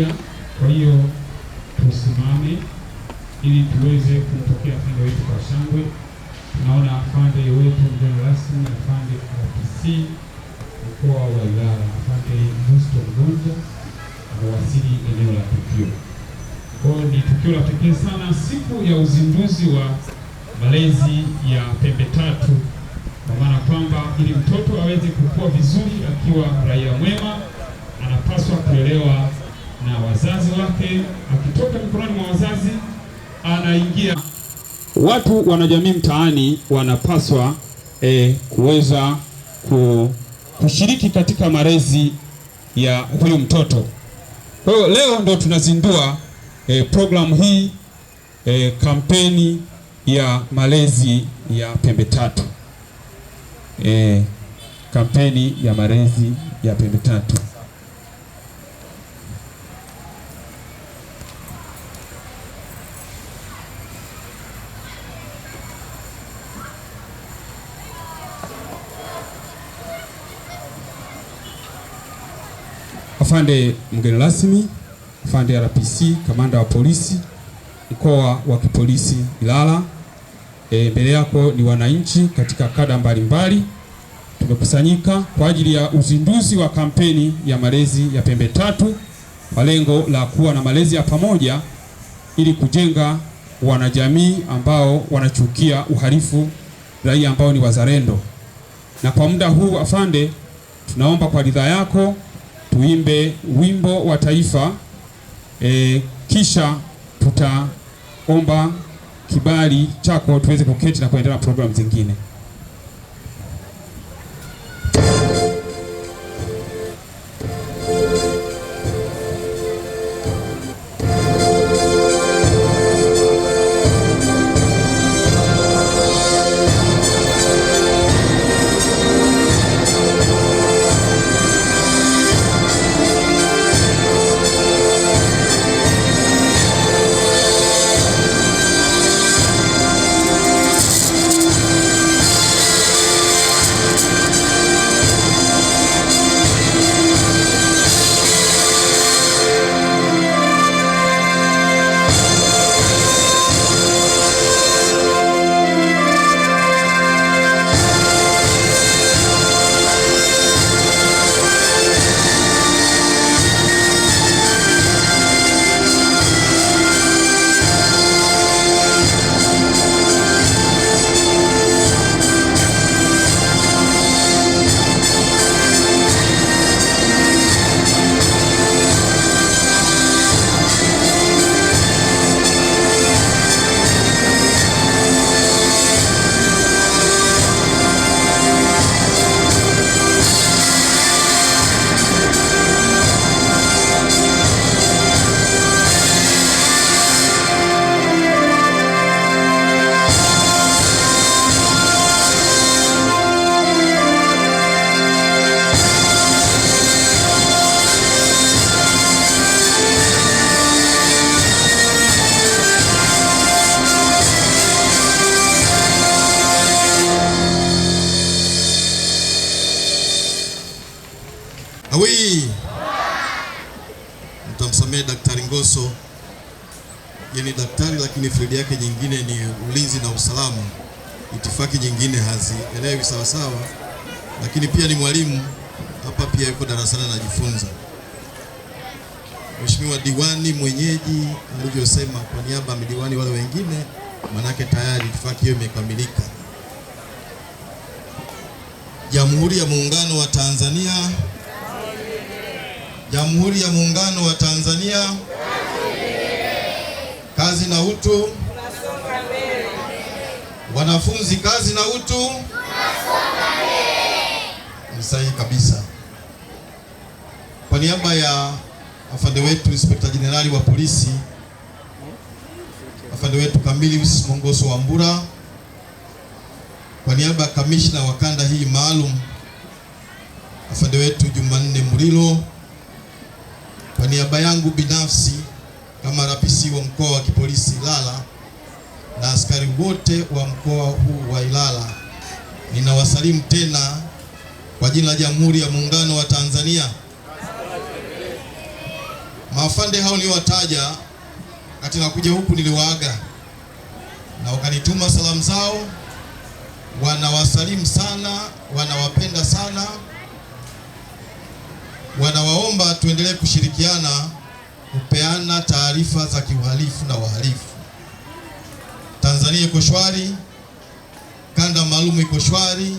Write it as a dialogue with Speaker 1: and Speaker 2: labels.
Speaker 1: anaingia. Kwa hiyo tusimame ili tuweze kumpokea afande wetu kwa shangwe. Tunaona afande wetu mgeni rasmi, afande RPC mkoa wa Ilala, afande Justo Mgonja amewasili eneo la tukio. Kwa hiyo ni tukio la pekee sana, siku ya uzinduzi wa malezi ya pembe tatu, kwa maana kwamba ili mtoto aweze kukua vizuri akiwa raia mwema, anapaswa kulelewa na wazazi wake. Akitoka mikononi mwa wazazi anaingia. Watu wanajamii mtaani wanapaswa kuweza kushiriki katika malezi ya huyu mtoto. Kwa hiyo leo ndo tunazindua programu hii, kampeni ya malezi ya pembe tatu. Kampeni ya malezi ya pembe tatu. Afande mgeni rasmi, afande RPC, kamanda wa polisi mkoa wa kipolisi Ilala. Mbele yako ni wananchi katika kada mbalimbali. Tumekusanyika kwa ajili ya uzinduzi wa kampeni ya malezi ya pembe tatu kwa lengo la kuwa na malezi ya pamoja ili kujenga wanajamii ambao wanachukia uhalifu, raia ambao ni wazalendo. Na kwa muda huu afande, tunaomba kwa ridhaa yako tuimbe wimbo wa taifa, kisha tutaomba kibali chako tuweze kuketi na kuendelea na programu zingine.
Speaker 2: Mtamsamehe Daktari Ngoso, yeye ni daktari lakini field yake nyingine ni ulinzi na usalama. Itifaki nyingine hazielewi sawa sawa, lakini pia ni mwalimu hapa, pia yuko darasani anajifunza. Mheshimiwa diwani mwenyeji alivyosema kwa niaba ya madiwani wale wengine, manake tayari itifaki hiyo imekamilika. Jamhuri ya Muungano wa Tanzania, Jamhuri ya Muungano wa Tanzania, kazi na utu. Wanafunzi, kazi na utu. Ni sahihi kabisa. Kwa niaba ya afande wetu Inspekta Jenerali wa polisi, afande wetu Camillus Mongoso Wambura, kwa niaba ya kamishna wa kanda hii maalum afande wetu Jumanne Murilo, kwa niaba yangu binafsi kama RPC wa mkoa wa kipolisi Ilala na askari wote wa mkoa huu wa Ilala, ninawasalimu tena kwa jina la Jamhuri ya Muungano wa Tanzania. Maafande hao niliowataja wakati nakuja huku niliwaaga na wakanituma salamu zao, wanawasalimu sana, wanawapenda sana, wanawaomba tuendelee kushirikiana kupeana taarifa za kiuhalifu na wahalifu. Tanzania iko shwari, kanda maalum iko shwari.